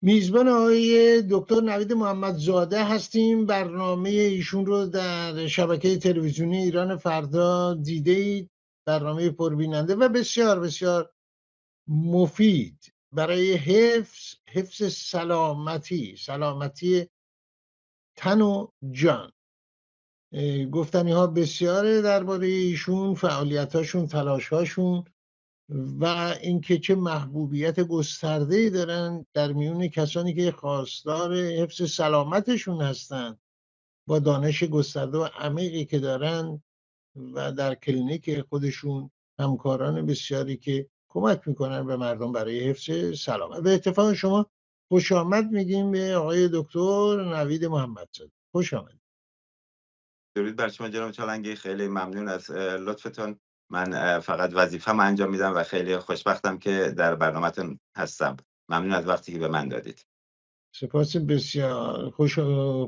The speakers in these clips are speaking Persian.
میزبان آقای دکتر نوید محمدزاده هستیم. برنامه ایشون رو در شبکه تلویزیونی ایران فردا دیده اید. برنامه پربیننده و بسیار بسیار مفید برای حفظ سلامتی تن و جان. گفتنی ها بسیاره درباره ایشون، فعالیتاشون، تلاشهاشون و اینکه چه محبوبیت گسترده‌ای دارن در میون کسانی که خواستار حفظ سلامتشون هستن، با دانش گسترده و عمیقی که دارن و در کلینیک خودشون همکاران بسیاری که کمک میکنن به مردم برای حفظ سلامت. به اتفاق شما خوش آمد میگیم به آقای دکتر نوید محمدزاده. خوش آمد. درود بر شما جناب چالنگی، خیلی ممنون از لطفتون. من فقط وظیفه‌مو انجام میدم و خیلی خوشبختم که در برنامه‌تون هستم. ممنون از وقتی که به من دادید. سپاس بسیار.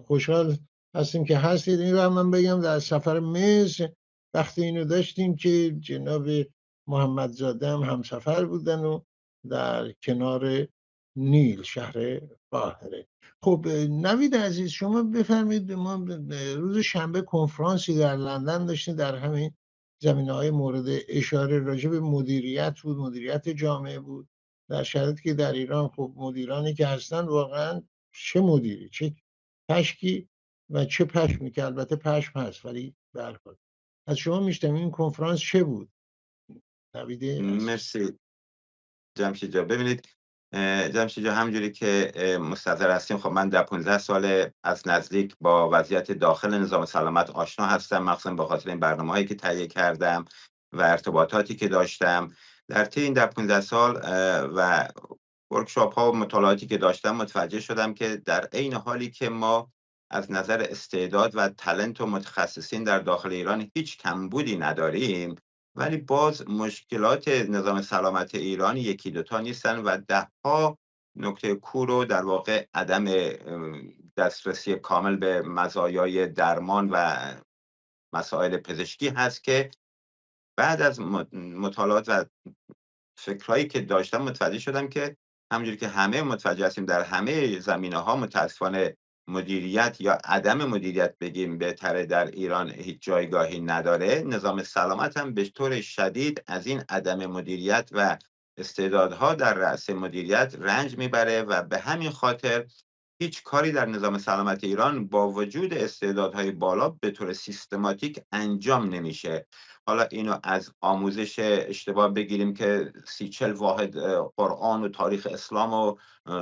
خوشحال هستیم که هستید. این رو من بگم در سفر مصر وقتی اینو داشتیم که جناب محمدزاده هم همسفر بودن و در کنار نیل شهر قاهره. خب نوید عزیز، شما بفرمایید. ما روز شنبه کنفرانسی در لندن داشتیم در همین زمینه‌های مورد اشاره، راجع به مدیریت بود، مدیریت جامعه بود، در شرایطی که در ایران خب مدیرانی که هستن واقعا چه مدیری، چه پشکی و چه پشمی، که البته پشم هست ولی به هر حال از شما میشتم این کنفرانس چه بود نوید عزیز؟ مرسی جمشید جان. ببینید جمشید جان، همونجوری که مستحضر هستیم، خب من در 15 سال از نزدیک با وضعیت داخل نظام سلامت آشنا هستم، مخصوصا به خاطر این برنامه‌هایی که تهیه کردم و ارتباطاتی که داشتم در طی این 15 سال و ورکشاپ ها و مطالعاتی که داشتم. متوجه شدم که در عین حالی که ما از نظر استعداد و تالنت و متخصصین در داخل ایران هیچ کمبودی نداریم، ولی باز مشکلات نظام سلامت ایران یکی دوتا نیستن و ده ها نکته کور و در واقع عدم دسترسی کامل به مزایای درمان و مسائل پزشکی هست که بعد از مطالعات و فکرهایی که داشتم متوجه شدم که همونجوری که همه متوجه هستیم در همه زمینه‌ها متاسفانه مدیریت یا عدم مدیریت بگیم بهتره در ایران هیچ جایگاهی نداره. نظام سلامت هم به طور شدید از این عدم مدیریت و استعدادها در رأس مدیریت رنج میبره و به همین خاطر هیچ کاری در نظام سلامت ایران با وجود استعدادهای بالا به طور سیستماتیک انجام نمیشه. حالا اینو از آموزش اشتباه بگیریم که 30-40 واحد قرآن و تاریخ اسلام و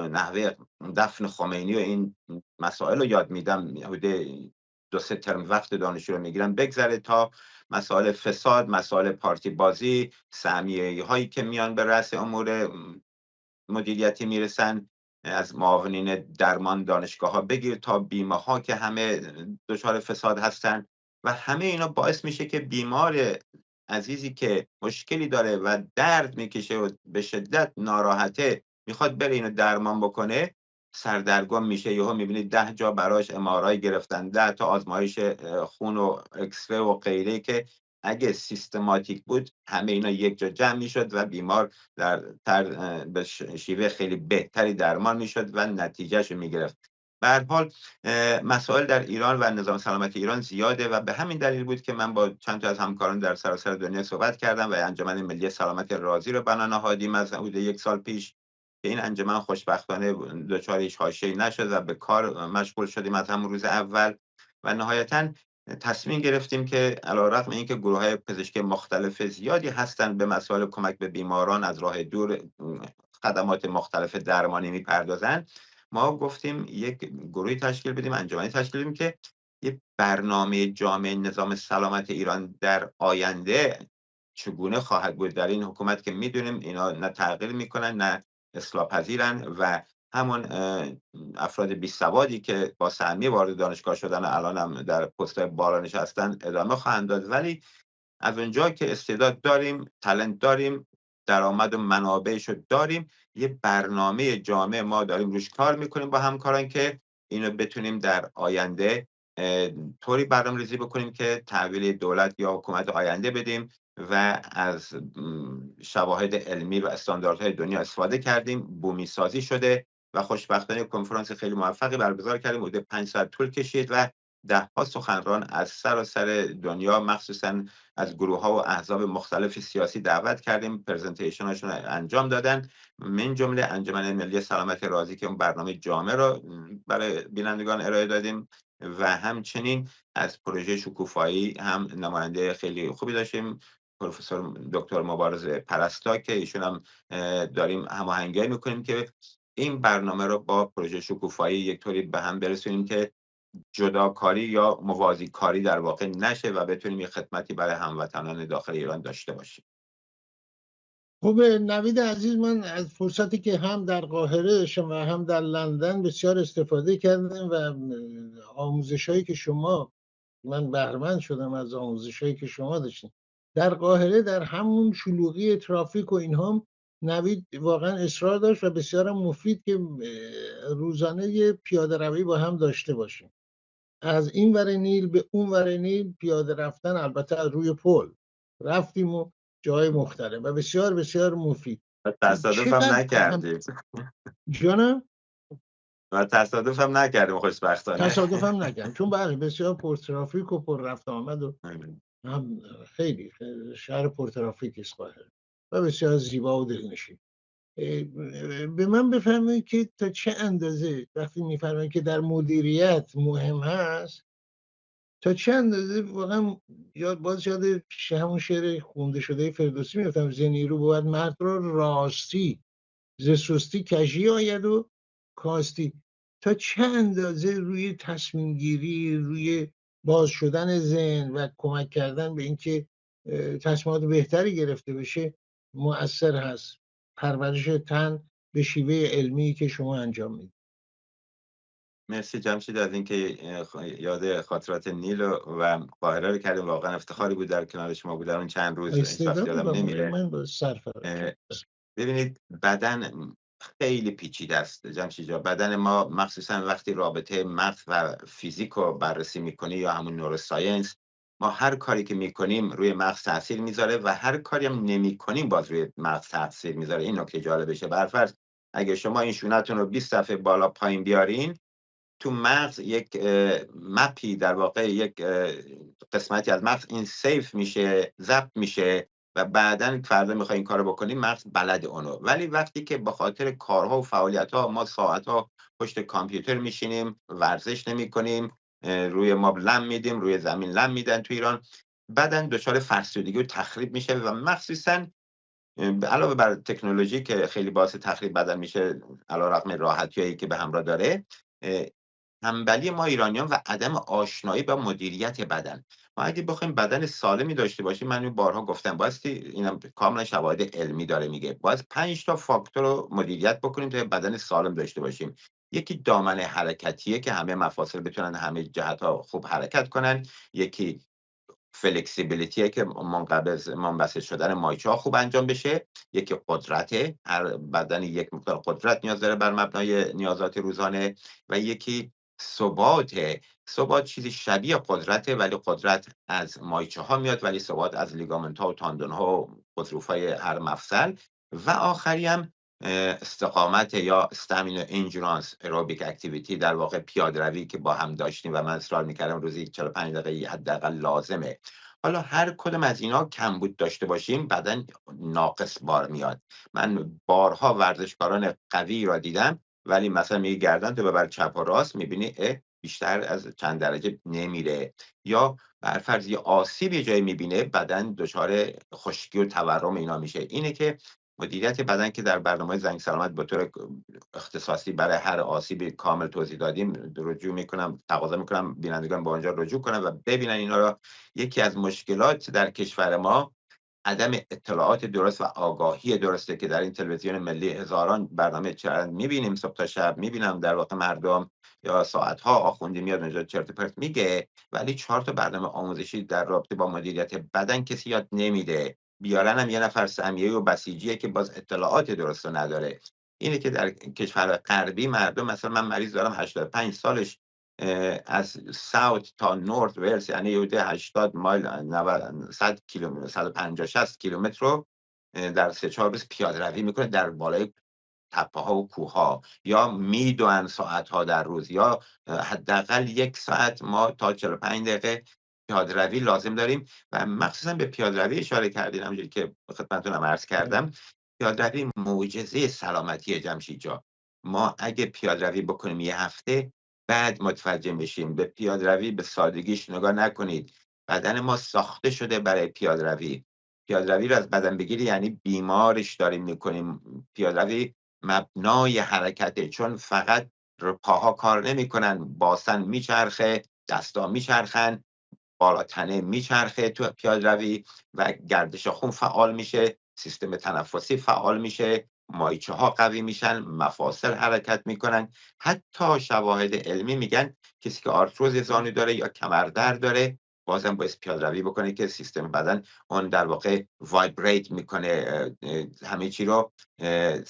نحوه دفن خمینی و این مسائل رو یاد میدم، حدود 2-3 ترم وقت دانشجو رو میگیرم، بگذره تا مسائل فساد، مسائل پارتی بازی، سهمیه هایی که میان به رأس امور مدیریتی میرسن، از معاونین درمان دانشگاه ها بگیر تا بیمه ها که همه دچار فساد هستن و همه اینا باعث میشه که بیمار عزیزی که مشکلی داره و درد میکشه و به شدت ناراحته میخواد بره اینو درمان بکنه، سردرگم میشه. یهو میبینید 10 جا براش ام گرفتن، 10 تا آزمایش خون و اکسره و غیره که اگه سیستماتیک بود همه اینا یک جا جمع میشد و بیمار به شیوه خیلی بهتری درمان میشد و نتیجهش میگرفت. به هر حال مسائل در ایران و نظام سلامت ایران زیاده و به همین دلیل بود که من با چند تا از همکاران در سراسر دنیا صحبت کردم و انجمن ملی سلامت رازی رو بنا نهادیم از حدود 1 سال پیش که این انجمن خوشبختانه دچار هیچ حاشیه‌ای نشد و به کار مشغول شدیم از همون روز اول و نهایتاً تصمیم گرفتیم که علیرغم اینکه گروه‌های پزشکی مختلف زیادی هستند به مسائل کمک به بیماران از راه دور خدمات مختلف درمانی میپردازند، ما گفتیم یک گروهی تشکیل بدیم، انجمنی تشکیل بدیم که یک برنامه جامع نظام سلامت ایران در آینده چگونه خواهد بود. در این حکومت که میدونیم اینا نه تغییر میکنن نه اصلاح پذیرن و همون افراد بی سوادی که با سهمیه وارد دانشگاه شدن الان هم در پست بالا نشستن ادامه خواهند داد، ولی از اونجا که استعداد داریم، تالنت داریم، درآمد و منابعش رو داریم، یه برنامه جامع ما داریم روش کار میکنیم با همکاران که اینو بتونیم در آینده طوری برنامه‌ریزی بکنیم که تحویل دولت یا حکومت آینده بدیم و از شواهد علمی و استانداردهای دنیا استفاده کردیم، بومی سازی شده و خوشبختانه کنفرانس خیلی موفقی برگزار کردیم، حدود 5 ساعت طول کشید و ده‌ها سخنران از سراسر دنیا مخصوصا از گروه‌ها و احزاب مختلف سیاسی دعوت کردیم، پرزنتیشن‌هاشون رو انجام دادن، من جمله انجمن ملی سلامت رازی که اون برنامه جامع رو برای بینندگان ارائه دادیم و همچنین از پروژه شکوفایی هم نماینده خیلی خوبی داشتیم، پروفسور دکتر مبارز پرستا که ایشون هم داریم هماهنگی میکنیم که این برنامه رو با پروژه شکوفایی یک طوری به هم برسونیم که جداکاری یا موازی کاری در واقع نشه و بتونیم یه خدمتی برای هموطنان داخل ایران داشته باشیم. خب نوید عزیز، من از فرصتی که هم در قاهره داشتم و هم در لندن بسیار استفاده کردم و آموزش‌هایی که شما، من بهره‌مند شدم از آموزش‌هایی که شما داشتین در قاهره. در همون شلوغی ترافیک و اینها نوید واقعا اصرار داشت و بسیار مفید که روزانه یه پیاده روی با هم داشته باشیم، از این ور نیل به اون ور نیل پیاده رفتن، البته از روی پل رفتیم و جای مختلف و بسیار بسیار مفید. تصادف هم نکردیم. جانم؟ و تصادف هم نکردیم خوشبختانه. تصادف هم نکردیم چون بله بسیار پر ترافیک و پر رفت آمد و هم خیلی شهر پر ترافیک است قاهره و بسیار زیبا و دلنشین. به من بفرمایید که تا چه اندازه وقتی میفرمایید که در مدیریت مهم هست، تا چه اندازه واقعا باز یاد همون شعر خونده شده فردوسی میفتم، ز نیرو بود مرد را راستی، ز سستی کژی آید و کاستی. تا چه اندازه روی تصمیم گیری، روی باز شدن ذهن و کمک کردن به اینکه تصمیمات بهتری گرفته بشه مؤثر هست پرورش تن به شیوه علمی که شما انجام میدید؟ مرسی جمشید از اینکه یاد خاطرات نیل و قاهره رو کردیم، واقعا افتخاری بود در کنار شما بودن اون چند روز، هیچ وقت یادم نمیره. من با سرفراز. ببینید بدن خیلی پیچیده است جمشید جان. بدن ما مخصوصا وقتی رابطه مغز و فیزیک رو بررسی میکنی یا همون نوروساینس، ما هر کاری که میکنیم روی مغز تاثیر میذاره و هر کاری هم نمیکنیم باز روی مغز تاثیر میذاره. این نکته جالبشه. برفرض اگه شما این شونتون رو 20 دفعه بالا پایین بیارین، تو مغز یک مپی، در واقع یک قسمتی از مغز این سیف میشه، ضبط میشه و بعداً فردا میخوای این کارو بکنیم مغز بلد اونو. ولی وقتی که به خاطر کارها و فعالیت‌ها ما ساعت‌ها پشت کامپیوتر میشینیم، ورزش نمی‌کنیم، روی ما لم میدیم، روی زمین لم میدن تو ایران، بدن دچار فرسودگی و تخریب میشه و مخصوصاً علاوه بر تکنولوژی که خیلی باعث تخریب بدن میشه علیرغم راحتیایی که به همراه داره، تنبلی ما ایرانیان و عدم آشنایی با مدیریت بدن. ما اگه بخوایم بدن سالمی داشته باشیم، من این بارها گفتم، بایستی اینم کاملا شواهد علمی داره میگه، باید 5 تا فاکتور رو مدیریت بکنیم تا بدن سالم داشته باشیم. یکی دامن حرکتیه که همه مفاصل بتونن همه جهت‌ها خوب حرکت کنن. یکی فلکسیبیلیتیه که منبسط شدن مایچه ها خوب انجام بشه. یکی قدرته، هر بدن یک مقدار قدرت نیاز داره بر مبنای نیازات روزانه. و یکی ثبات چیزی شبیه قدرته ولی قدرت از مایچه ها میاد، ولی ثبات از لیگامنت ها و تاندون ها و غضروف های هر مفصل. و آخری هم استقامت یا استامینو انجورانس ایروبیک اکتیویتی، در واقع پیاده روی که با هم داشتیم و من اصرار میکردم روزی 45 دقیقه حداقل لازمه. حالا هر کدوم از اینا کمبود داشته باشیم بدن ناقص بار میاد. من بارها ورزشکاران قوی را دیدم ولی مثلا میگه گردن تو ببر چپ و راست، میبینی بیشتر از چند درجه نمیره، یا برفرض یه آسیب یه جایی میبینه بدن دچار خشکی و تورم اینا میشه. اینه که مدیریت بدن که در برنامه زنگ سلامت به طور اختصاصی برای هر آسیبی کامل توضیح دادیم، رجوع میکنم، تقاضا میکنم بینندگان با اونجا رجوع کنن و ببینن اینا را. یکی از مشکلات در کشور ما عدم اطلاعات درست و آگاهی درسته که در این تلویزیون ملی هزاران برنامه چرند میبینیم صبح تا شب، میبینم در واقع مردم یا ساعتها آخوندی میاد اونجا چرت و پرت میگه، ولی 4 تا برنامه آموزشی در رابطه با مدیریت بدن کسی یاد نمیده. بیارن هم یه نفر سمیه و بسیجیه که باز اطلاعات درست رو نداره. اینه که در کشور غربی مردم، مثلا من مریض دارم 85 سالش، از ساوت تا نورت ولز، یعنی حدود 80 مایل 100 کیلومتر 150 60 کیلومتر رو در 3-4 روز پیاده روی میکنه در بالای تپه ها و کوه ها، یا میدوئن ساعت ها در روز، یا حداقل 1 ساعت ما تا 45 دقیقه پیاده‌روی لازم داریم. و مخصوصا به پیاده‌روی اشاره کردین، همونجوری که خدمتتون عرض کردم، پیاده‌روی معجزه سلامتی جمشید جان. ما اگه پیاده‌روی بکنیم یه هفته، بعد متوجه میشیم. به پیاده‌روی به سادگیش نگاه نکنید. بدن ما ساخته شده برای پیاده‌روی. پیاده‌روی رو از بدن بگیری یعنی بیمارش داریم میکنیم. پیاده‌روی مبنای حرکته، چون فقط پاها کار نمیکنن، باسن میچرخه، دستا میچرخن، بالا تنه میچرخه تو پیاده‌روی و گردش خون فعال میشه، سیستم تنفسی فعال میشه، مایچه ها قوی میشن، مفاصل حرکت میکنن. حتی شواهد علمی میگن کسی که آرتروز زانو داره یا کمردرد داره، بازم باید پیاده‌روی بکنه که سیستم بدن اون در واقع وایبریت میکنه، همه چی رو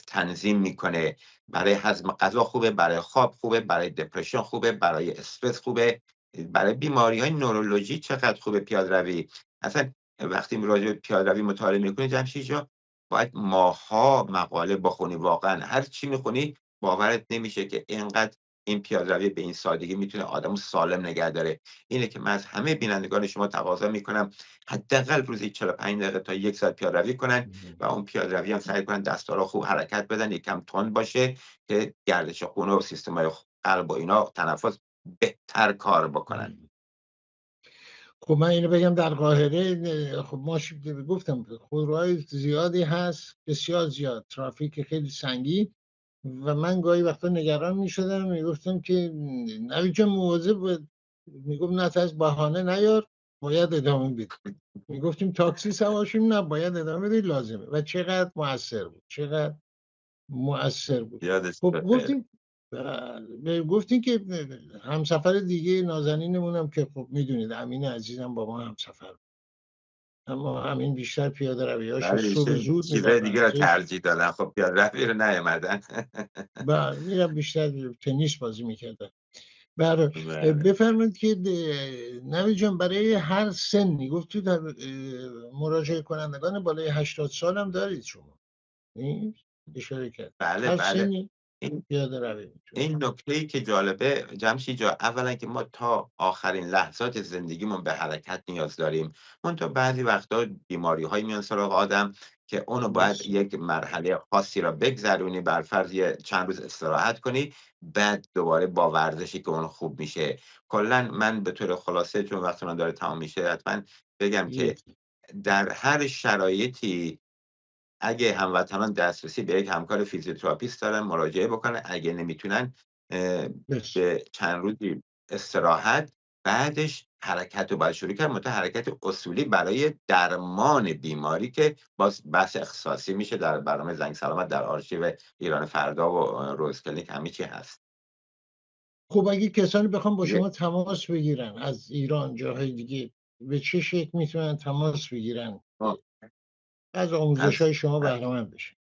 تنظیم میکنه. برای هضم غذا خوبه، برای خواب خوبه، برای دپرشن خوبه، برای استرس خوبه، برای بیماری های نورولوژی چقدر خوبه پیاده‌روی. اصلا وقتی راجع به پیاده‌روی مطالعه میکنی جمشید جان، باید ماها مقاله بخونی. واقعا هر چی میخونی باورت نمیشه که اینقدر این پیاده‌روی به این سادگی میتونه آدمو سالم نگه داره. اینه که من از همه بینندگان شما تقاضا میکنم حداقل روزی 45 دقیقه تا 1 ساعت پیاده‌روی کنن و اون پیاده‌روی هم سعی کنن دستا رو خوب حرکت بدن، یکم تند باشه که گردش خون و سیستم قلب و اینا، تنفس بهتر کار بکنن. خب من اینو بگم در قاهره خب ما گفتم خودروهای زیادی هست، بسیار زیاد، ترافیک خیلی سنگین و من گاهی وقتا نگران میشدم، میگفتم که نوید جان مواظب باید. میگفت نه از بهانه نیار، باید ادامه بدی. میگفتیم تاکسی سواشیم، نه باید ادامه بدی، لازمه. و چقدر مؤثر بود، چقدر مؤثر بود. یادش خب بخیر. گفتین که همسفر دیگه نازنینمون هم که خب میدونید امین عزیزم با ما همسفر بود. اما همین بیشتر پیاده رویاشو صبح زود میره چیزای دیگه رو ورزش ترجیح دادن، خب پیاده‌روی رو نیومدن. و میرم بیشتر تنیس بازی میکردن. برای بله. بفرمایید که نوید جان برای هر سنی گفتید مراجعه کنندگان بالای 80 سال هم دارید شما، این اشاره کرد بله هر بله. سنی این پیاده روی میتونه. این نکته‌ای که جالبه جمشید جا، اولا که ما تا آخرین لحظات زندگیمون به حرکت نیاز داریم. منتها بعضی وقتا بیماری‌هایی میان سراغ آدم که اونو باید یک مرحله خاصی را بگذرونی، بر فرض چند روز استراحت کنی، بعد دوباره با ورزشی که اون خوب میشه. کلا من به طور خلاصه، چون وقت من داره تمام میشه، حتما بگم که در هر شرایطی اگه هموطنان دسترسی به یک همکار فیزیوتراپیست دارن مراجعه بکنن، اگه نمیتونن به چند روزی استراحت، بعدش حرکت رو باید شروع کرد، منتها حرکت اصولی برای درمان بیماری که باز بحث اختصاصی میشه در برنامه زنگ سلامت در آرشیو ایران فردا و روز کلینیک همه چی هست. خب اگه کسانی بخوام با شما تماس بگیرن از ایران جاهای دیگه، به چه شکل میتونن تماس بگیرن از آموزش های شما بهره مند بشن؟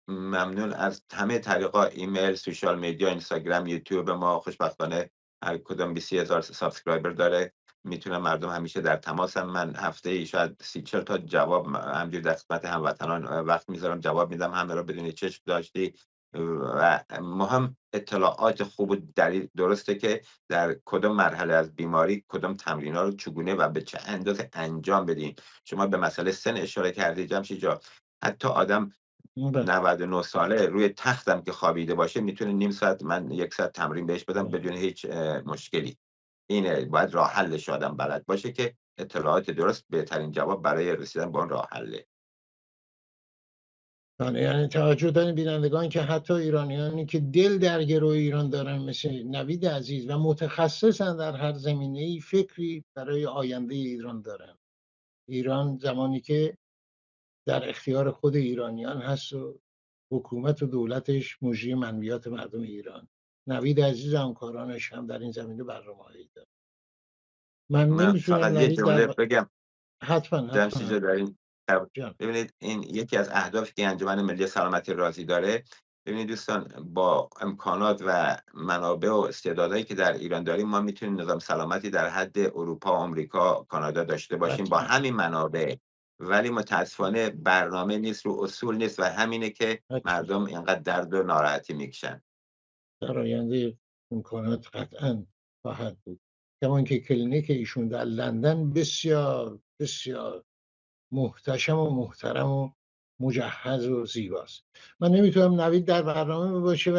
ممنون. از همه طریقا، ایمیل، سوشال میدیا، اینستاگرام، یوتیوب ما خوشبختانه هر کدوم 20,000 سابسکرایبر داره. میتونم مردم همیشه در تماسم. من هفته ای شاید 30-40 تا جواب همجوری در خدمت هموطنان وقت میذارم، جواب میدم، همه رو بدون چشم داشتی. و مهم اطلاعات خوب و درسته که در کدام مرحله از بیماری کدام تمرین ها رو چگونه و به چه اندازه انجام بدین. شما به مسئله سن اشاره کردید جمشید جا. حتی آدم 99 ساله روی تختم که خوابیده باشه میتونه نیم ساعت، من 1 ساعت تمرین بهش بدم بدون هیچ مشکلی. اینه، باید راه حلش آدم بلد باشه که اطلاعات درست بهترین جواب برای رسیدن به اون راه حله. یعنی توجه دارین بینندگان که حتی ایرانیانی که دل در گروه ایران دارن مثل نوید عزیز و متخصصن در هر زمینه‌ای، فکری برای آینده ایران دارن. ایران زمانی که در اختیار خود ایرانیان هست و حکومت و دولتش مجری منویات مردم ایران. نوید عزیز همکارانش هم در این زمینه برنامه‌هایی دارن. من من فقط نمیتونم یه نوید جمله در بگم جمشید حتما در این جان. ببینید، این یکی از اهدافی که انجمن ملی سلامتی رازی داره. ببینید دوستان، با امکانات و منابع و استعدادهایی که در ایران داریم، ما میتونیم نظام سلامتی در حد اروپا، آمریکا، کانادا داشته باشیم با حتما همین منابع. ولی متاسفانه برنامه نیست، رو اصول نیست و همینه که مردم اینقدر درد و ناراحتی میکشن. در آینده امکانات قطعا خواهد بود. کمان که کلینیک ایشون در لندن بسیار بسیار محتشم و محترم و مجهز و زیباست. من نمیتونم نوید در برنامه باشه و